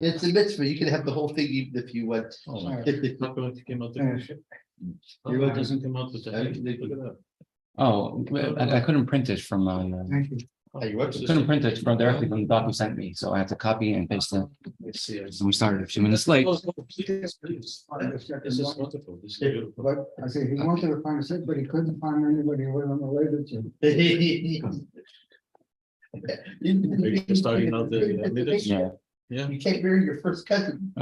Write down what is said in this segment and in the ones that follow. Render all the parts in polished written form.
It's a mitzvah. You can have the whole thing even if you want. Oh, All right. not going to come out. Finish it. It doesn't come out with the. Look it up. Oh, I couldn't print it from my, Thank you. Oh, you want to- couldn't print it from directly from the doc you sent me, so I had to copy and paste it. Let's see. So we started a few minutes late. Oh, please, please. This is wonderful. This is beautiful. But I say he wanted to find a set, but he couldn't find anybody who wasn't related to. You're starting out the minutes. Yeah. Yeah. You can't marry your first cousin.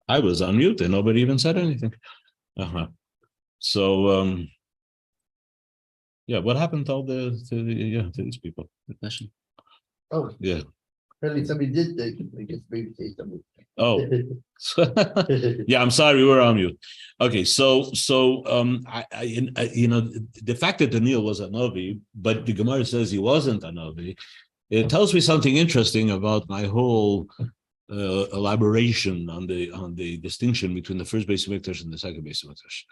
I was on mute and nobody even said anything. Uh-huh. So, yeah, what happened to all to these people? Good question. Oh, Yeah. apparently somebody did, I guess maybe say something. Oh, yeah, I'm sorry, we were on mute. Okay, so the fact that Daniel was a Novi, but the Gemara says he wasn't a Novi, it tells me something interesting about my whole elaboration on the distinction between the first base of Mikdash and the second base of Mikdash.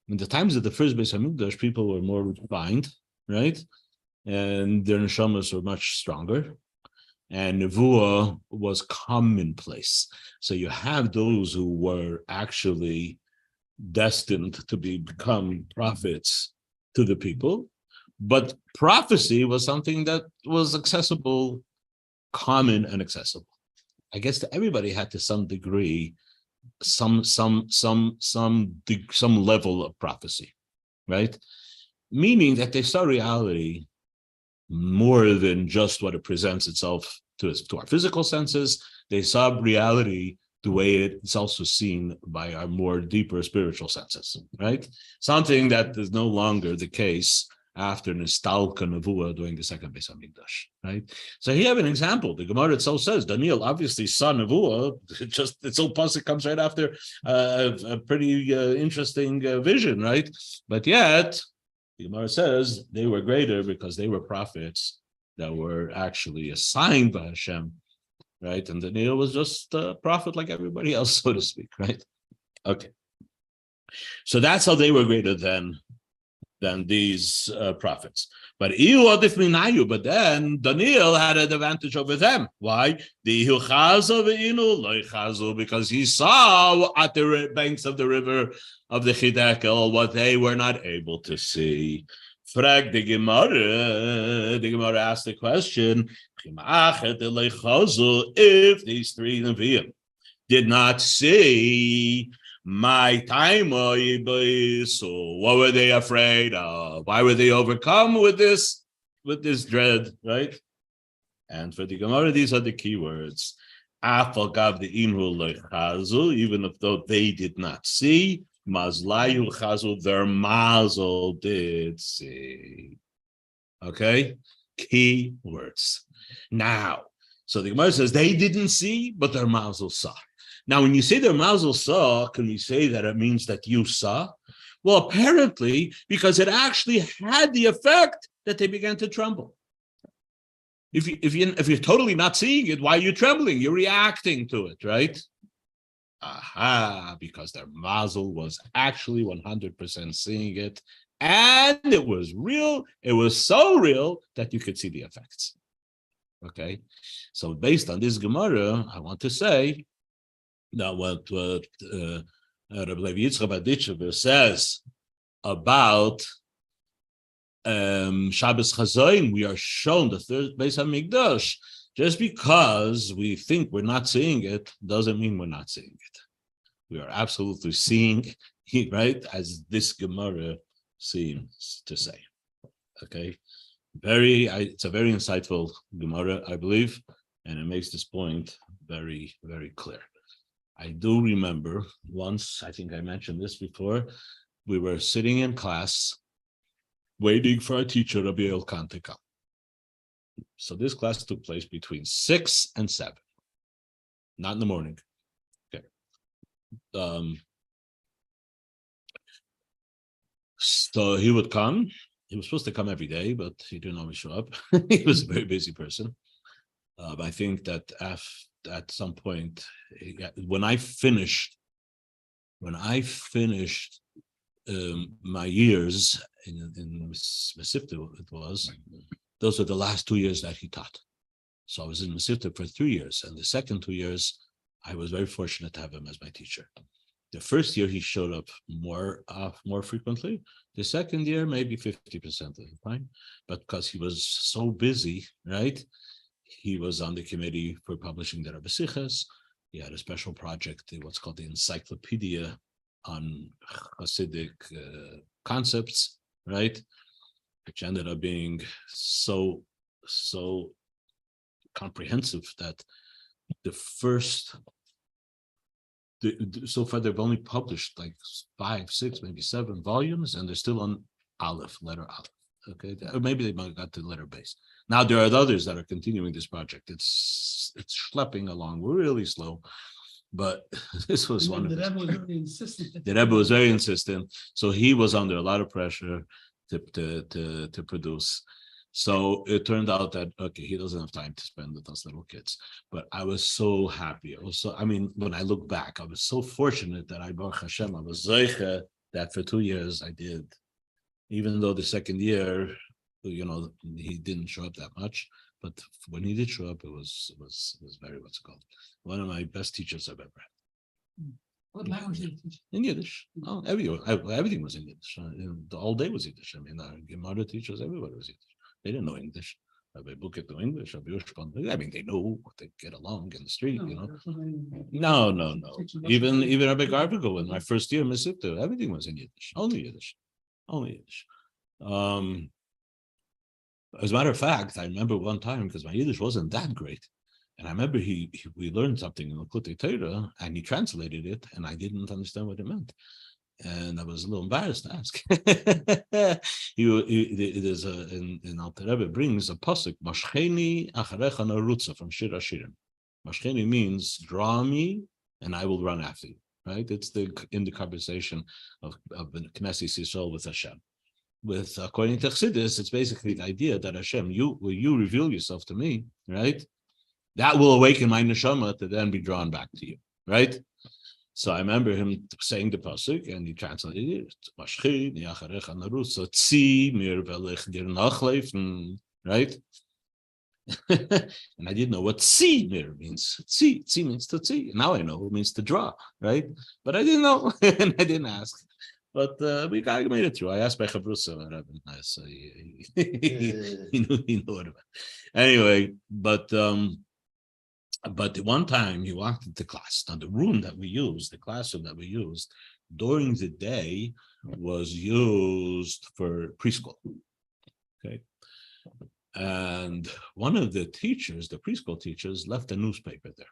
In the times of the first base of Mikdash, people were more refined, right? And their neshamas were much stronger. And Nevuah was commonplace. So you have those who were actually destined to become prophets to the people, but prophecy was something that was accessible, common and accessible. I guess that everybody had to some degree, some level of prophecy, right? Meaning that they saw reality more than just what it presents itself to us, to our physical senses. They saw reality the way it's also seen by our more deeper spiritual senses, right? Something that is no longer the case after Nistalka Nevuah during the second Beis Hamikdash, right? So here you have an example. The Gemara itself says Daniel obviously saw Nevuah. It's so pasuk comes right after a pretty interesting vision, right? But yet the Gemara says they were greater because they were prophets that were actually assigned by Hashem, right? And Daniel was just a prophet like everybody else, so to speak, right? Okay. So that's how they were greater than these prophets. But then Daniel had an advantage over them. Why? Because he saw at the banks of the river of the Chidekel what they were not able to see. Frag the Gemara asked the question, if these three Nevi'im did not see my time, so what were they afraid of? Why were they overcome with this dread, right? And for the Gemara, these are the key words. Even if though they did not see, their mazel did see. Okay, key words. Now, so the Gemara says they didn't see, but their mazel saw. Now, when you say their mazel saw, can we say that it means that you saw? Well, apparently, because it actually had the effect that they began to tremble. If you're totally not seeing it, why are you trembling? You're reacting to it, right? Aha, because their mazel was actually 100% seeing it, and it was real. It was so real that you could see the effects. Okay, so based on this Gemara, I want to say that what Rabbi Levi Yitzchok says about Shabbos Chazon, we are shown the third Beis Hamikdash. Just because we think we're not seeing it doesn't mean we're not seeing it. We are absolutely seeing it, right? As this Gemara seems to say. Okay, it's a very insightful Gemara, I believe, and it makes this point very, very clear. I do remember once, I think I mentioned this before, we were sitting in class waiting for our teacher, Rabbi Elkan, to come. So this class took place between 6 and 7, not in the morning. Okay. So he would come. He was supposed to come every day, but he didn't always show up. He was a very busy person. I think that at some point, when I finished my years in Mesivta, it was, those were the last 2 years that he taught. So I was in Mesivta for 3 years, and the second 2 years, I was very fortunate to have him as my teacher. The first year he showed up more frequently. The second year, maybe 50% of the time, but because he was so busy, right? He was on the committee for publishing the Rabbi Sichas. He had a special project, what's called the Encyclopedia on Hasidic concepts, right? Which ended up being so comprehensive that the first so far they've only published like 5, 6, maybe 7 volumes, and they're still on letter Aleph. Okay, or maybe they might have got to letter base. Now there are others that are continuing this project. It's schlepping along really slow, but this was one of The his. Rebbe was very insistent. The Rebbe was very insistent, so he was under a lot of pressure to produce. So it turned out that okay, he doesn't have time to spend with us little kids. But I was so happy. I mean, when I look back, I was so fortunate that I Baruch Hashem, I was zeiche that for 2 years I did. Even though the second year, he didn't show up that much, but when he did show up, it was very one of my best teachers I've ever had. What language did you teach? In Yiddish. Oh, everything was in Yiddish. The whole day was Yiddish. I mean, our Gemara teachers, everybody was Yiddish. They didn't know English. Rabbi Buket knew English. I mean, they know they get along in the street. No. Even Rabbi Garbigo in my first year, Mesivta, everything was in Yiddish. Only Yiddish. As a matter of fact, I remember one time because my Yiddish wasn't that great, and I remember we learned something in the Kutei Torah, and he translated it, and I didn't understand what it meant, and I was a little embarrassed to ask. There's in Alter Rebbe brings a pasuk, Mashcheni acharecha narutza from Shir Hashirim. Mashcheni means draw me, and I will run after you. Right? It's in the conversation of Knesset Yisrael with Hashem. According to Chassidus, it's basically the idea that Hashem, you reveal yourself to me, right? That will awaken my neshama to then be drawn back to you, right? So I remember him saying the pasuk, and he translated it, right? And I didn't know what "tzi" means. "Tzi" means to "tzi." Now I know it means to draw, right? But I didn't know, and I didn't ask. But I made it through. I asked by Chabrusa, so he knew what it meant. Anyway, but one time he walked into class. Now the classroom that we used during the day was used for preschool. Okay. And one of the teachers, the preschool teachers, left a newspaper there.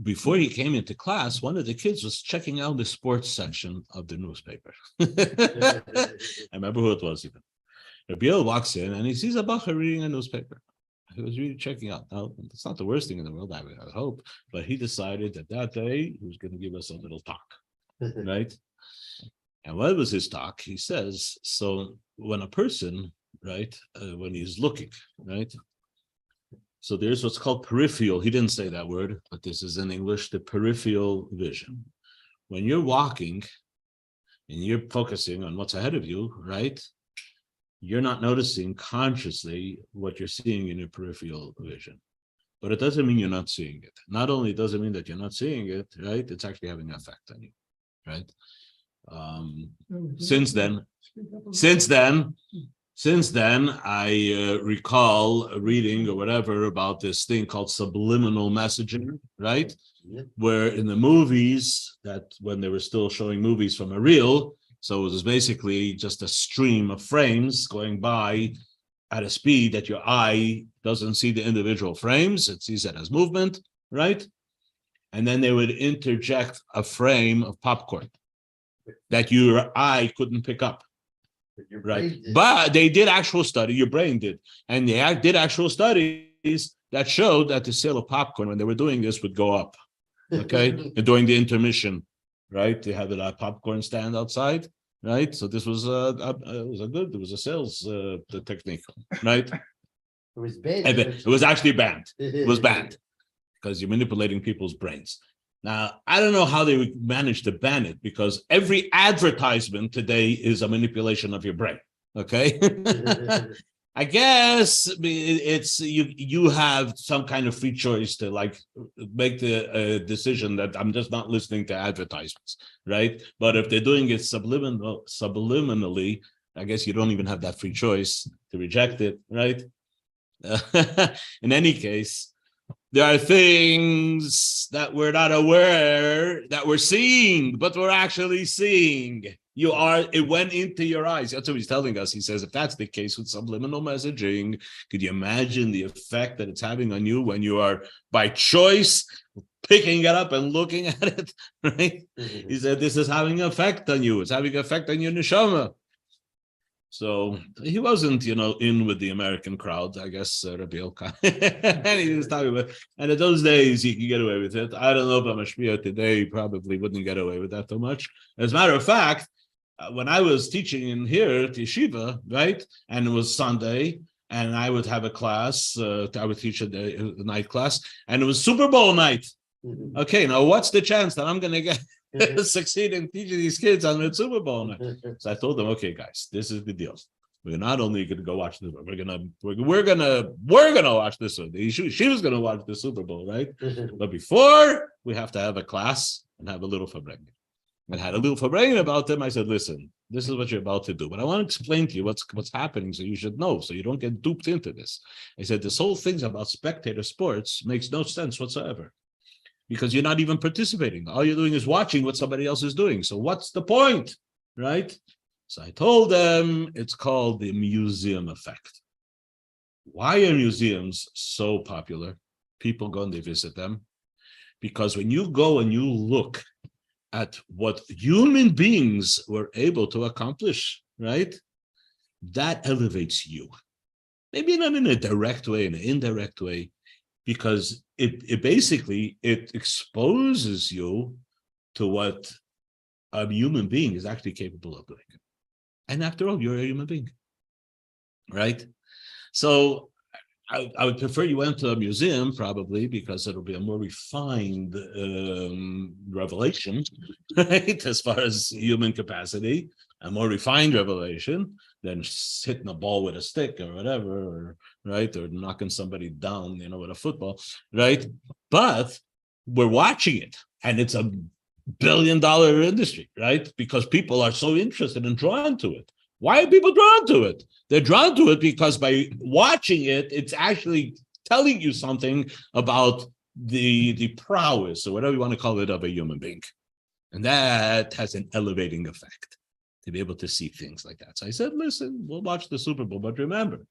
Before he came into class, one of the kids was checking out the sports section of the newspaper. I remember who it was even. Rabbi walks in and he sees a bacher reading a newspaper. He was really checking out. Now, it's not the worst thing in the world, I would hope, but he decided that day he was going to give us a little talk, right? And what was his talk? He says, so when a person, right, when he's looking, right, so there's what's called peripheral. He didn't say that word, but this is in English, the peripheral vision. When you're walking and you're focusing on what's ahead of you, right, you're not noticing consciously what you're seeing in your peripheral vision. But it doesn't mean you're not seeing it. Not only does it mean that you're not seeing it, right, it's actually having an effect on you, right? Since then, I recall reading or whatever about this thing called subliminal messaging, right? Where in the movies, that when they were still showing movies from a reel, so it was basically just a stream of frames going by at a speed that your eye doesn't see the individual frames, it sees it as movement, right? And then they would interject a frame of popcorn that your eye couldn't pick up. Right, but they did actual study. Your brain did, and they did actual studies that showed that the sale of popcorn when they were doing this would go up. Okay, and during the intermission, right? They had a popcorn stand outside, right? So this was it was a sales technique, right? It was banned. It was actually banned. It was banned because you're manipulating people's brains. Now, I don't know how they would manage to ban it because every advertisement today is a manipulation of your brain. Okay. I guess it's you have some kind of free choice to like make the decision that I'm just not listening to advertisements, right? But if they're doing it subliminally, I guess you don't even have that free choice to reject it, right? In any case, There are things that we're not aware that we're seeing, but we're actually seeing. It went into your eyes. That's what he's telling us. He says, if that's the case with subliminal messaging, could you imagine the effect that it's having on you when you are, by choice, picking it up and looking at it, right? He said, this is having an effect on you. It's having an effect on your neshama. So he wasn't, in with the American crowd, I guess, Rabbi and he was talking about, and in those days, he could get away with it. I don't know if I'm a shmiyah today, probably wouldn't get away with that too much. As a matter of fact, when I was teaching in here at yeshiva, right, and it was Sunday, and I would have a class, I would teach the night class, and it was Super Bowl night. Okay, now what's the chance that I'm going to get succeed in teaching these kids on the Super Bowl night? So I told them, okay, guys, this is the deal. We're not only going to go watch this, we're gonna watch this one. She was going to watch the Super Bowl, right? But before, we have to have a class and have a little fabrengen. I had a little fabrengen about them. I said, listen, this is what you're about to do, but I want to explain to you what's happening, so you should know, so you don't get duped into this. I said, this whole thing about spectator sports makes no sense whatsoever, because you're not even participating. All you're doing is watching what somebody else is doing. So what's the point, right? So I told them it's called the museum effect. Why are museums so popular? People go and they visit them. Because when you go and you look at what human beings were able to accomplish, right? That elevates you. Maybe not in a direct way, in an indirect way, because it basically exposes you to what a human being is actually capable of doing. And after all, you're a human being, right? So I would prefer you went to a museum, probably, because it'll be a more refined revelation, right? As far as human capacity, a more refined revelation than hitting a ball with a stick or whatever, or right, or knocking somebody down, with a football, right? But we're watching it, and it's a billion-dollar industry, right? Because people are so interested and drawn to it. Why are people drawn to it? They're drawn to it because by watching it, it's actually telling you something about the prowess, or whatever you want to call it, of a human being. And that has an elevating effect, to be able to see things like that. So I said, listen, we'll watch the Super Bowl, but remember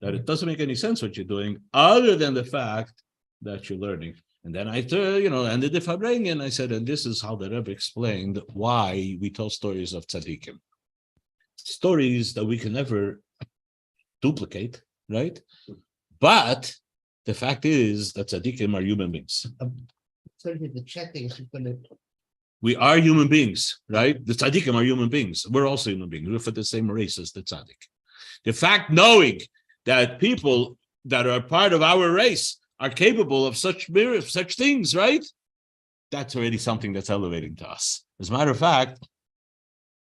that it doesn't make any sense what you're doing, other than the fact that you're learning. And then I, ended the fabrengen, and I said, and this is how the Rebbe explained why we tell stories of tzaddikim. Stories that we can never duplicate, right? But the fact is that tzaddikim are human beings. The chatting is gonna. We are human beings, right? The tzaddikim are human beings. We're also human beings. We're for the same race as the tzaddik. The fact knowing that people that are part of our race are capable of such things, right? That's already something that's elevating to us. As a matter of fact,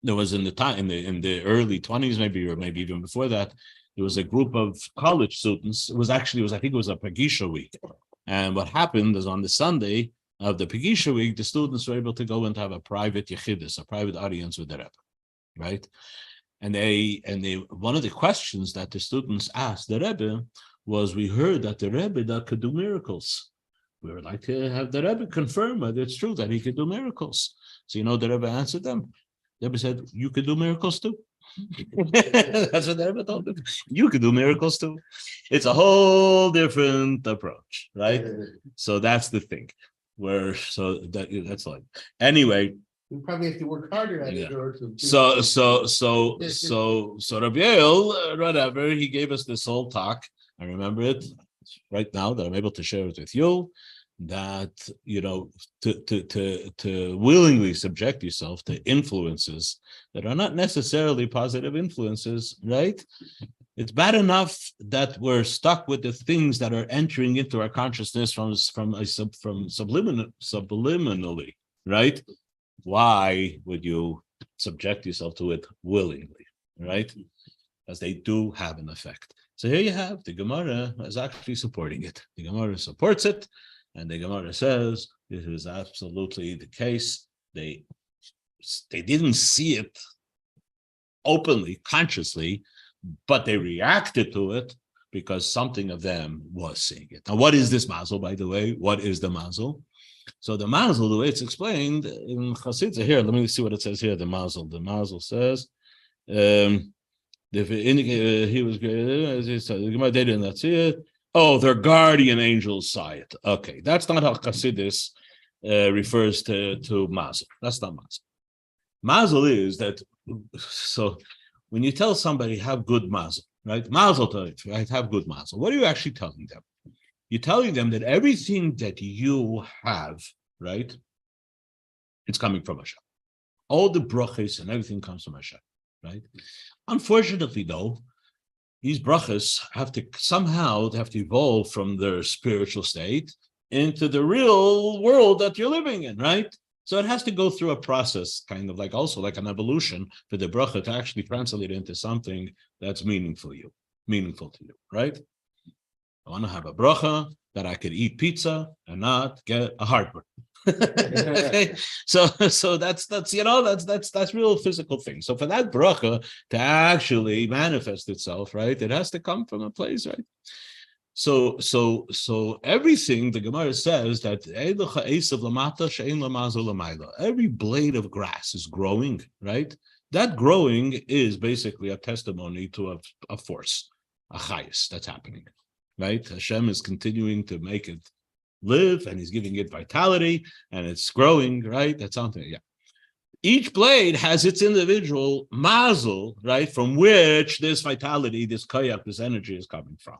there was in the early 20s, maybe even before that, there was a group of college students. I think it was a Pagisha week. And what happened is on the Sunday of the Pagisha week, the students were able to go and have a private yechidus, a private audience with the Rebbe, right? And they one of the questions that the students asked the Rebbe was, we heard that the Rebbe that could do miracles. We would like to have the Rebbe confirm whether it's true that he could do miracles. So the Rebbe answered them. The Rebbe said, you could do miracles too. That's what the Rebbe told them. You could do miracles too. It's a whole different approach, right? So that's the thing. That's like, anyway. We probably have to work harder at it. So Rabbi Yael, whatever, he gave us this whole talk. I remember it right now that I'm able to share it with you, that, to willingly subject yourself to influences that are not necessarily positive influences, right? It's bad enough that we're stuck with the things that are entering into our consciousness from subliminally, right? Why would you subject yourself to it willingly, right? Because they do have an effect. So here you have, the Gemara is actually supporting it. The Gemara supports it, and the Gemara says this is absolutely the case. They didn't see it openly, consciously, but they reacted to it because something of them was seeing it. Now, what is this mazel, by the way? What is the mazel? So the mazel, the way it's explained in Chassidus, here, let me see what it says here, the mazel. The mazel says, if he was they did not see it. Oh, their guardian angels saw it. Okay, that's not how Chassidus refers to mazel. That's not mazel. Mazel is that, so when you tell somebody have good mazel, right? Mazel tov, right? Have good mazel. What are you actually telling them? You're telling them that everything that you have, right? It's coming from Hashem. All the brachas and everything comes from Hashem, right? Unfortunately, though, these brachas have to evolve from their spiritual state into the real world that you're living in, right? So it has to go through a process, kind of like also like an evolution for the bracha to actually translate into something that's meaningful to you, right? I want to have a bracha that I could eat pizza and not get a heartburn. Okay, so that's real physical thing. So for that bracha to actually manifest itself, right, it has to come from a place, right? So everything the Gemara says that every blade of grass is growing, right? That growing is basically a testimony to a force, a chayus that's happening, right? Hashem is continuing to make it live, and He's giving it vitality, and it's growing, right? That's something, yeah. Each blade has its individual mazel, right, from which this vitality, this koyach, this energy is coming from,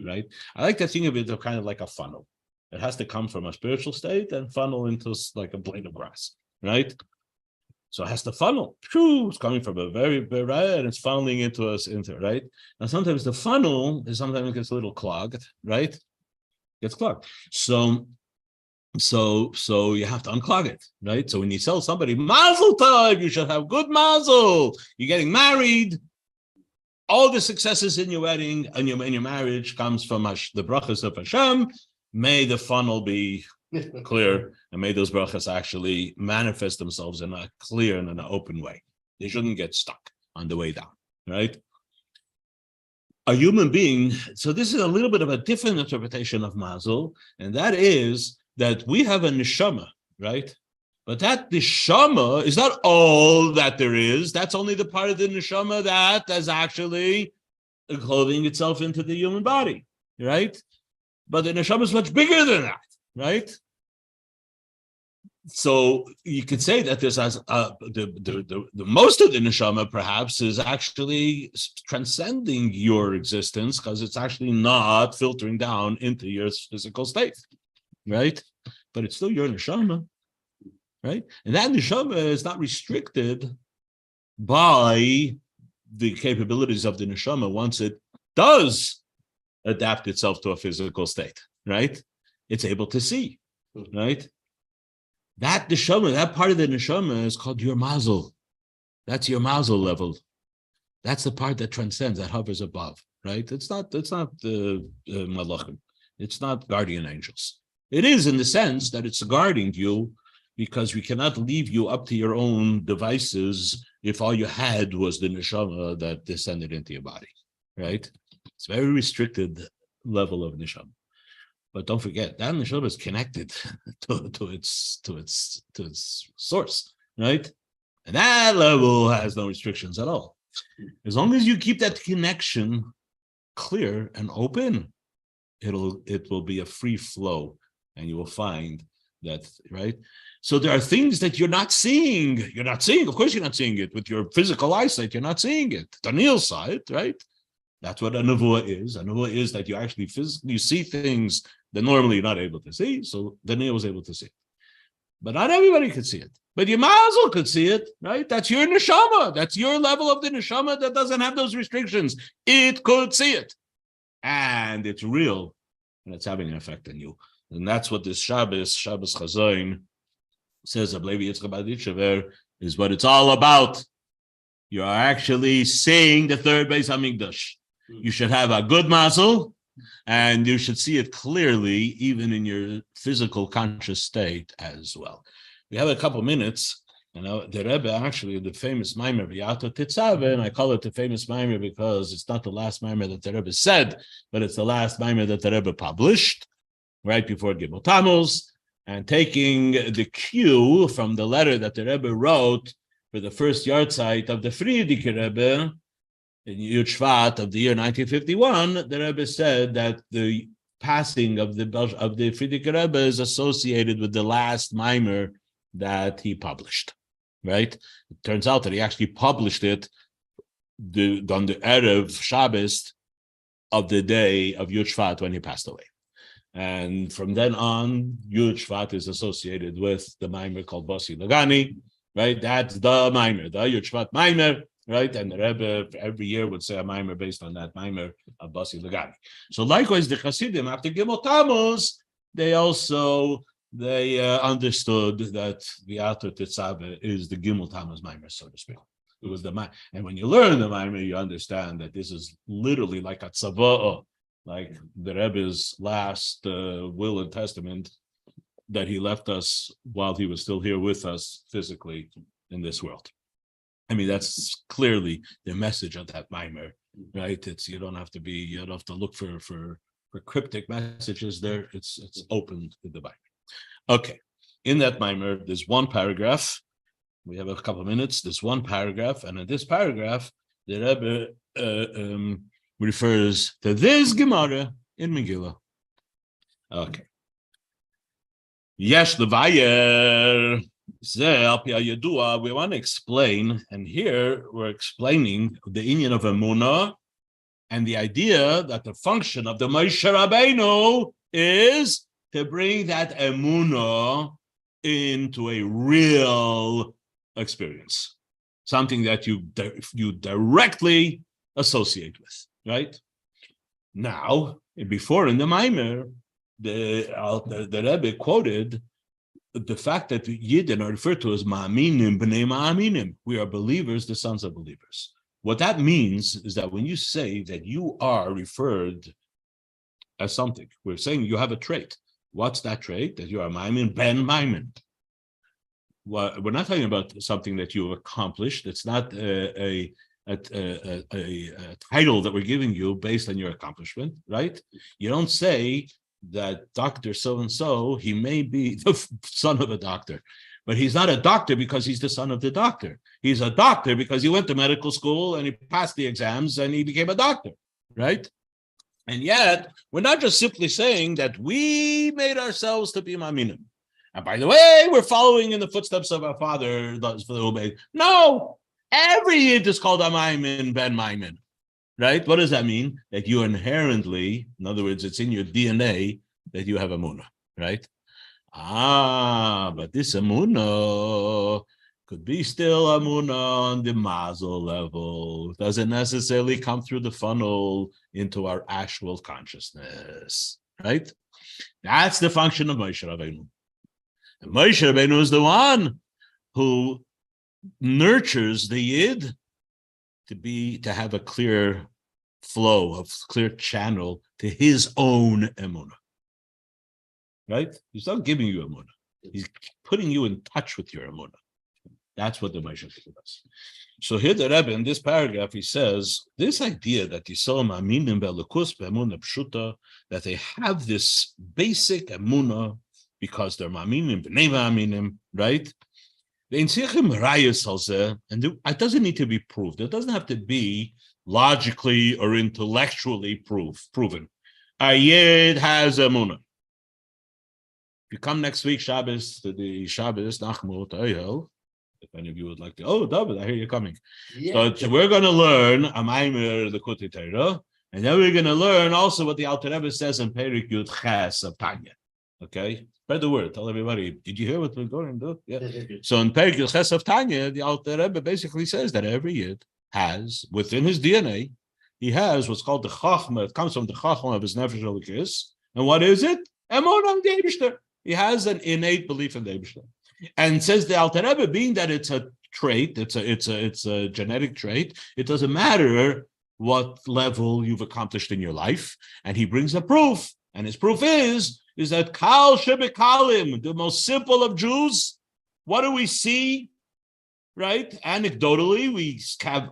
right? I like to think of it as kind of like a funnel. It has to come from a spiritual state and funnel into like a blade of grass, right? So it has to funnel. It's coming from a very right, and it's funneling into us, right? Now sometimes the funnel sometimes gets a little clogged, right? Gets clogged. So you have to unclog it, right? So when you tell somebody mazel tov, you should have good mazel. You're getting married. All the successes in your wedding and your marriage comes from the brachas of Hashem. May the funnel be clear, and may those brachas actually manifest themselves in a clear and in an open way. They shouldn't get stuck on the way down, right? A human being, so this is a little bit of a different interpretation of mazel, and that is that we have a neshama, right? But that neshama is not all that there is. That's only the part of the neshama that is actually clothing itself into the human body, right? But the neshama is much bigger than that, right? So you could say that this has the most of the neshama perhaps is actually transcending your existence, because it's actually not filtering down into your physical state, right? But it's still your neshama, right? And that neshama is not restricted by the capabilities of the neshama once it does adapt itself to a physical state, right? It's able to see, right? That neshama, that part of the neshama is called your mazel. That's your mazel level. That's the part that transcends, that hovers above, right? It's not the malachim. It's not guardian angels. It is in the sense that it's guarding you, because we cannot leave you up to your own devices if all you had was the neshama that descended into your body, right? It's a very restricted level of neshama. But don't forget, that neshama is connected to its source, right? And that level has no restrictions at all. As long as you keep that connection clear and open, it will be a free flow, and you will find that, right? So there are things that you're not seeing. You're not seeing, of course, you're not seeing it with your physical eyesight. You're not seeing it. Daniel saw it, right? That's what a nevuah is. A nevuah is that you actually physically see things that normally you're not able to see. So Daniel was able to see it. But not everybody could see it. But your mazel could see it, right? That's your neshama. That's your level of the neshama that doesn't have those restrictions. It could see it. And it's real. And it's having an effect on you. And that's what this Shabbos Chazon says of Levi, Yitchok, is what it's all about. You are actually seeing the third Beis Hamikdash. You should have a good mazel, and you should see it clearly, even in your physical conscious state as well. We have a couple minutes, You know, the Rebbe actually, the famous Maimer, V'yato Tetzave, and I call it the famous Maimer because it's not the last Maimer that the Rebbe said, but it's the last Maimer that the Rebbe published, right before Gimel Tammuz, and taking the cue from the letter that the Rebbe wrote for the first yahrzeit of the Frierdiker Rebbe, in Yud Shvat of the year 1951, the Rebbe said that the passing of the Frierdiker Rebbe is associated with the last Maimer that he published. Right? It turns out that he actually published it on the Erev Shabbos of the day of Yud Shvat when he passed away. And from then on, Yud Shvat is associated with the Maimer called Basi Lagani, right? That's the Maimer, the Yud Shvat Maimer, right? And the Rebbe every year would say a Maimer based on that Maimer of Basi Lagani. So likewise, the Hasidim, after Gimel Tammuz, they understood that the Ato Tetzave is the Gimel Tammuz Maimer, so to speak. It was the Maimer. And when you learn the Maimer, you understand that this is literally like a tzava'ah, like the Rebbe's last will and testament that he left us while he was still here with us physically in this world. I mean, that's clearly the message of that Maimer, right? You don't have to look for cryptic messages there. It's open to the Bible. Okay, in that Maimer, there's one paragraph. We have a couple of minutes. There's one paragraph, and in this paragraph, the Rebbe refers to this Gemara in Megillah. Okay. Yesh Levayer. We want to explain, and here we're explaining the inyan of Emunah and the idea that the function of the Moshe Rabbeinu is to bring that emunah into a real experience, something that you directly associate with, right? Now, before in the Maimer, the Rebbe quoted the fact that Yidden are referred to as ma'aminim, b'nei ma'aminim. We are believers, the sons of believers. What that means is that when you say that you are referred as something, we're saying you have a trait. What's that trait? That you are Maimin, Ben Maimin. Well, we're not talking about something that you've accomplished. It's not a title that we're giving you based on your accomplishment, right? You don't say that Dr. So-and-so, he may be the son of a doctor, but he's not a doctor because he's the son of the doctor. He's a doctor because he went to medical school and he passed the exams and he became a doctor, right? And yet, we're not just simply saying that we made ourselves to be Maminim. And by the way, we're following in the footsteps of our father. No, every Yid is called a Maimin, Ben Maimin, right? What does that mean? That you inherently, in other words, it's in your DNA that you have Emunah, right? But this Emunah could be still Emunah on the mazel level. It doesn't necessarily come through the funnel into our actual consciousness, right? That's the function of Moshe Rabbeinu. And Moshe Rabbeinu is the one who nurtures the Yid to have a clear flow, a clear channel to his own Emunah. Right? He's not giving you Emunah. He's putting you in touch with your Emunah. That's what the Moshe Rabbeinu does. So here the Rebbe, in this paragraph, he says, this idea that Yisrael Ma'aminim Be'elukus Be'emunah Pshuta, that they have this basic Emunah because they're Ma'aminim, B'nei Ma'aminim, right? And it doesn't need to be proved. It doesn't have to be logically or intellectually proven. A Yid has Emunah. If you come next week, Shabbos, to the Shabbos Nachmut Oyel, if any of you would like to, David, I hear you're coming. Yeah. So we're going to learn a Maimer the Kuti Torah, and then we're going to learn also what the Alter Rebbe says in Perik Yud Ches of Tanya. Okay, spread the word. Tell everybody. Did you hear what we're going to do? Yeah. So in Perik Yud Ches of Tanya, the Alter Rebbe basically says that every Yid has within his DNA, he has what's called the Chachma. It comes from the Chachma of his Nefesh Elikis. And what is it? Emunah the Eibishter. He has an innate belief in the Eibishter. And says the Alter Rebbe, being that it's a trait, it's a genetic trait, it doesn't matter what level you've accomplished in your life. And he brings a proof. And his proof is that Kal Shebekalim, the most simple of Jews, what do we see right? Anecdotally, we have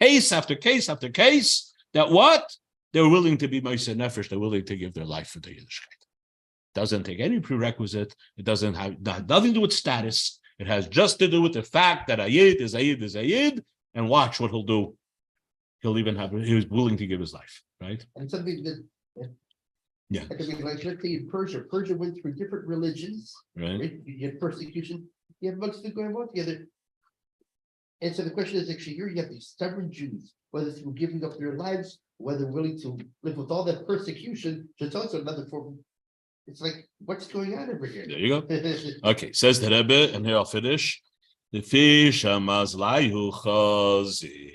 case after case after case that what? They're willing to be Moshe Nefesh, they're willing to give their life for the Yiddishkeit. Doesn't take any prerequisite, it doesn't have nothing to do with status, it has just to do with the fact that a Yid is a Yid is a Yid, and watch what he'll do. He's willing to give his life, right? And something that. Yeah. I mean, like, let's say in Persia went through different religions, Right. right? You have persecution, you have amongst the going on together. And so the question is actually here, you have these stubborn Jews, whether through giving up their lives, whether willing to live with all that persecution, it's also another form. It's like, what's going on over here? There you go. Okay, says the Rebbe, and here I'll finish. The fish amazlayu chazi.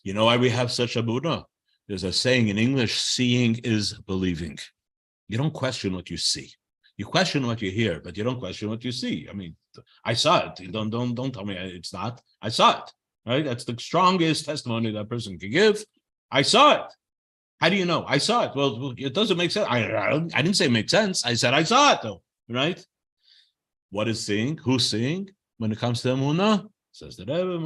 You know why we have such a Buddha? There's a saying in English, seeing is believing. You don't question what you see. You question what you hear, but you don't question what you see. I mean, I saw it. Don't tell me it's not. I saw it. Right? That's the strongest testimony that person can give. I saw it. How do you know? I saw it. Well, it doesn't make sense. I didn't say it makes sense. I said I saw it though. Right? What is seeing? Who's seeing? When it comes to Emunah, says the Rebbe,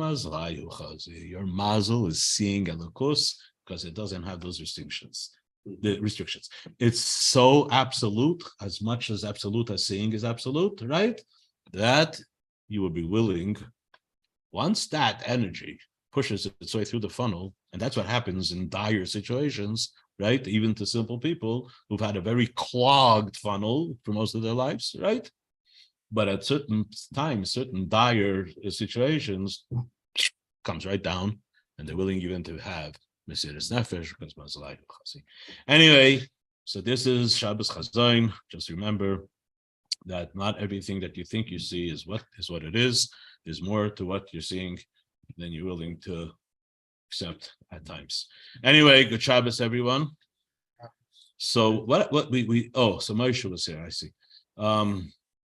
your mazel is seeing Elokus because it doesn't have those restrictions. The restrictions. It's so absolute, as much as absolute as seeing is absolute, right? That you would be willing, once that energy pushes its way through the funnel, and that's what happens in dire situations, right? Even to simple people who've had a very clogged funnel for most of their lives, right? But at certain times, certain dire situations, comes right down, and they're willing even to have Mesiras Nefesh because Mazalai Chasi. Anyway, so this is Shabbos Chazon. Just remember that not everything that you think you see is what it is. There's more to what you're seeing than you're willing to accept at times. Anyway, good Shabbos, everyone. So what we so Moshe was here. I see.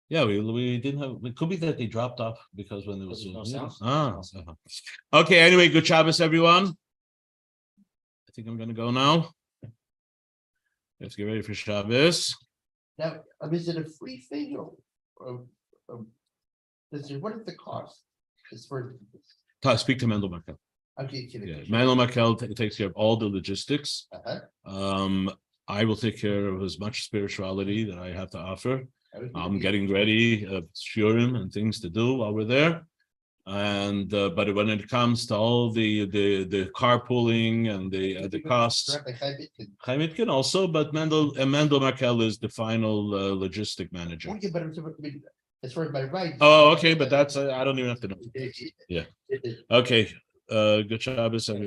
Yeah, we didn't have. It could be that they dropped off because when there was no sound. Okay. Anyway, good Shabbos, everyone. I think I'm gonna go now. Let's get ready for Shabbos. Now, is it a free thing or what is the cost? As for Speak to Mendel Makel. okay, Yeah, Mendel Makel takes care of all the logistics. I will take care of as much spirituality that I have to offer. I'm getting ready, Shiurim and things to do while we're there. And but when it comes to all the carpooling and the costs, Chaim Itkin also, but Mendel Makel is the final logistic manager. Okay, but as far as my right. Oh, okay, but that's I don't even have to know. Yeah. Okay. Good Shabbos, everyone.